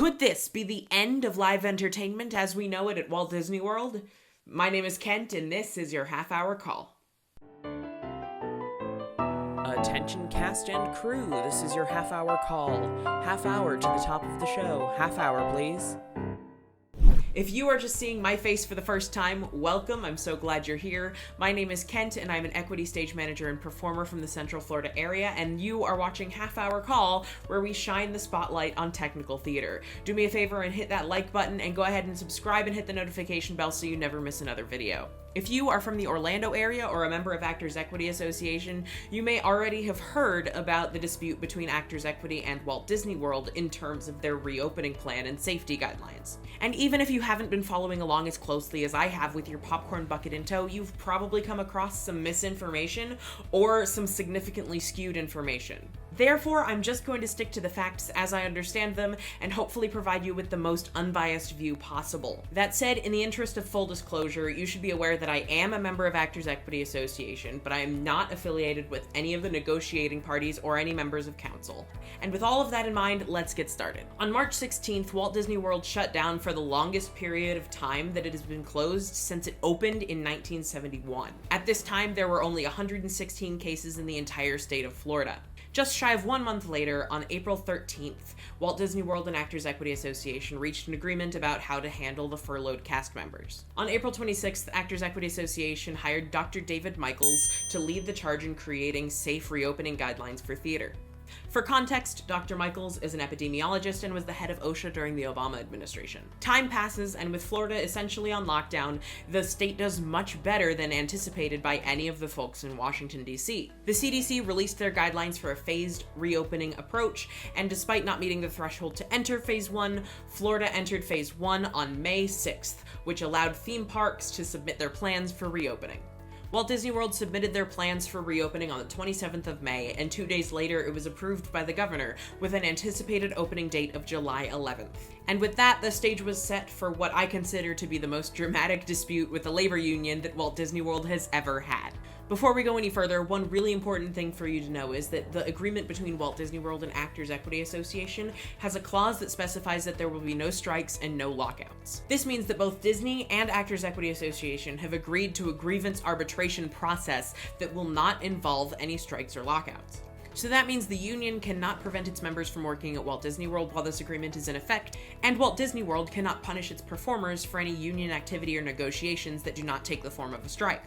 Could this be the end of live entertainment as we know it at Walt Disney World? My name is Kent, and this is your half-hour call. Attention cast and crew, this is your half-hour call. Half hour to the top of the show. Half hour, please. If you are just seeing my face for the first time, welcome. I'm so glad you're here. My name is Kent, and I'm an equity stage manager and performer from the Central Florida area, and you are watching Half Hour Call, where we shine the spotlight on technical theater. Do me a favor and hit that like button, and go ahead and subscribe and hit the notification bell so you never miss another video. If you are from the Orlando area or a member of Actors Equity Association, you may already have heard about the dispute between Actors Equity and Walt Disney World in terms of their reopening plan and safety guidelines. And even if you haven't been following along as closely as I have with your popcorn bucket in tow, you've probably come across some misinformation or some significantly skewed information. Therefore, I'm just going to stick to the facts as I understand them and hopefully provide you with the most unbiased view possible. That said, in the interest of full disclosure, you should be aware that I am a member of Actors Equity Association, but I am not affiliated with any of the negotiating parties or any members of council. And with all of that in mind, let's get started. On March 16th, Walt Disney World shut down for the longest period of time that it has been closed since it opened in 1971. At this time, there were only 116 cases in the entire state of Florida. Just shy of 1 month later, on April 13th, Walt Disney World and Actors Equity Association reached an agreement about how to handle the furloughed cast members. On April 26th, Actors Equity Association hired Dr. David Michaels to lead the charge in creating safe reopening guidelines for theater. For context, Dr. Michaels is an epidemiologist and was the head of OSHA during the Obama administration. Time passes, and with Florida essentially on lockdown, the state does much better than anticipated by any of the folks in Washington, D.C. The CDC released their guidelines for a phased reopening approach, and despite not meeting the threshold to enter Phase 1, Florida entered Phase 1 on May 6th, which allowed theme parks to submit their plans for reopening. Walt Disney World submitted their plans for reopening on the 27th of May, and 2 days later it was approved by the governor, with an anticipated opening date of July 11th. And with that, the stage was set for what I consider to be the most dramatic dispute with the labor union that Walt Disney World has ever had. Before we go any further, one really important thing for you to know is that the agreement between Walt Disney World and Actors Equity Association has a clause that specifies that there will be no strikes and no lockouts. This means that both Disney and Actors Equity Association have agreed to a grievance arbitration process that will not involve any strikes or lockouts. So that means the union cannot prevent its members from working at Walt Disney World while this agreement is in effect, and Walt Disney World cannot punish its performers for any union activity or negotiations that do not take the form of a strike.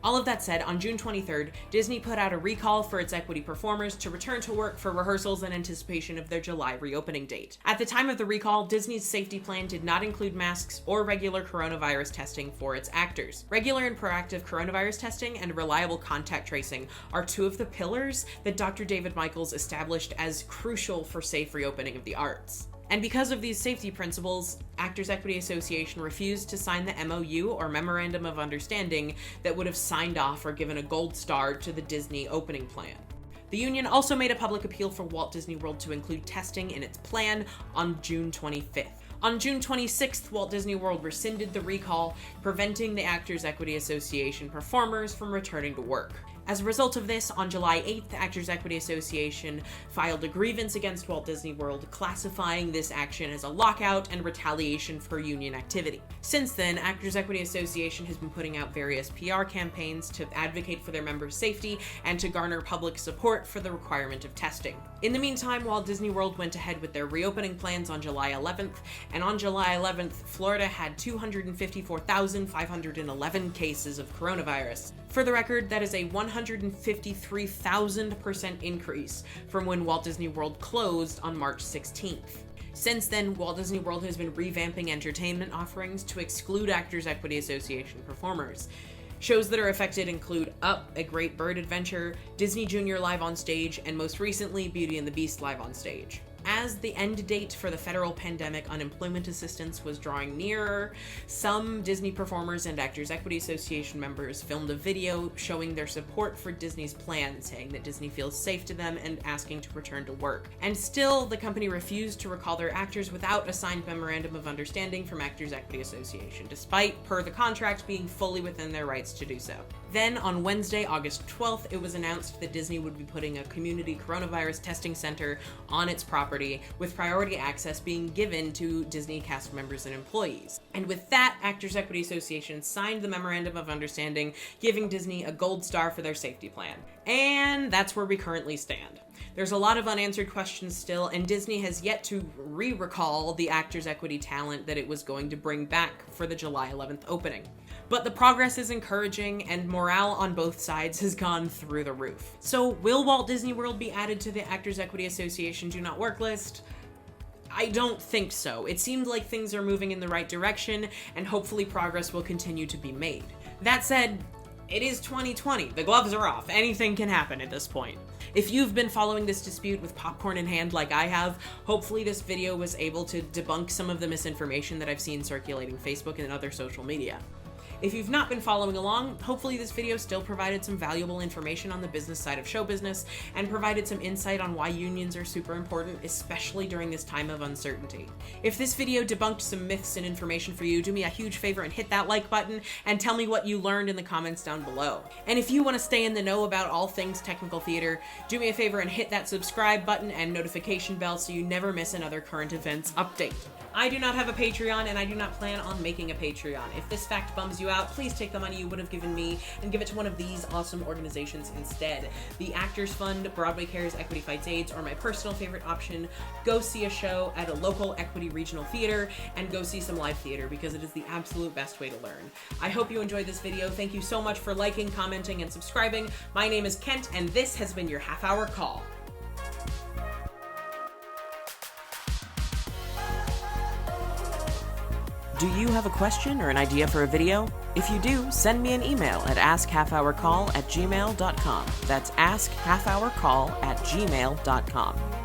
All of that said, on June 23rd, Disney put out a recall for its equity performers to return to work for rehearsals in anticipation of their July reopening date. At the time of the recall, Disney's safety plan did not include masks or regular coronavirus testing for its actors. Regular and proactive coronavirus testing and reliable contact tracing are two of the pillars that Dr. David Michaels established as crucial for safe reopening of the arts. And because of these safety principles, Actors Equity Association refused to sign the MOU or Memorandum of Understanding that would have signed off or given a gold star to the Disney opening plan. The union also made a public appeal for Walt Disney World to include testing in its plan on June 25th. On June 26th, Walt Disney World rescinded the recall, preventing the Actors Equity Association performers from returning to work. As a result of this, on July 8th, the Actors Equity Association filed a grievance against Walt Disney World, classifying this action as a lockout and retaliation for union activity. Since then, Actors Equity Association has been putting out various PR campaigns to advocate for their members' safety and to garner public support for the requirement of testing. In the meantime, Walt Disney World went ahead with their reopening plans on July 11th, and on July 11th, Florida had 254,511 cases of coronavirus. For the record, that is a 153,000% increase from when Walt Disney World closed on March 16th. Since then, Walt Disney World has been revamping entertainment offerings to exclude Actors Equity Association performers. Shows that are affected include Up, A Great Bird Adventure, Disney Junior Live on Stage, and most recently, Beauty and the Beast Live on Stage. As the end date for the federal pandemic unemployment assistance was drawing nearer, some Disney performers and Actors Equity Association members filmed a video showing their support for Disney's plan, saying that Disney feels safe to them and asking to return to work. And still, the company refused to recall their actors without a signed memorandum of understanding from Actors Equity Association, despite, per the contract, being fully within their rights to do so. Then, on Wednesday, August 12th, it was announced that Disney would be putting a community coronavirus testing center on its property, equity, with priority access being given to Disney cast members and employees. And with that, Actors Equity Association signed the Memorandum of Understanding, giving Disney a gold star for their safety plan. And that's where we currently stand. There's a lot of unanswered questions still, and Disney has yet to recall the Actors Equity talent that it was going to bring back for the July 11th opening. But the progress is encouraging, and morale on both sides has gone through the roof. So will Walt Disney World be added to the Actors Equity Association Do Not Work list? I don't think so. It seemed like things are moving in the right direction, and hopefully progress will continue to be made. That said, it is 2020. The gloves are off. Anything can happen at this point. If you've been following this dispute with popcorn in hand like I have, hopefully this video was able to debunk some of the misinformation that I've seen circulating Facebook and other social media. If you've not been following along, hopefully this video still provided some valuable information on the business side of show business and provided some insight on why unions are super important, especially during this time of uncertainty. If this video debunked some myths and information for you, do me a huge favor and hit that like button and tell me what you learned in the comments down below. And if you want to stay in the know about all things technical theater, do me a favor and hit that subscribe button and notification bell so you never miss another current events update. I do not have a Patreon, and I do not plan on making a Patreon. If this fact bums you out, please take the money you would have given me and give it to one of these awesome organizations instead. The Actors Fund, Broadway Cares, Equity Fights AIDS, or my personal favorite option, go see a show at a local equity regional theater and go see some live theater because it is the absolute best way to learn. I hope you enjoyed this video. Thank you so much for liking, commenting, and subscribing. My name is Kent, and this has been your half-hour call. Do you have a question or an idea for a video? If you do, send me an email at askhalfhourcall@gmail.com. That's askhalfhourcall@gmail.com.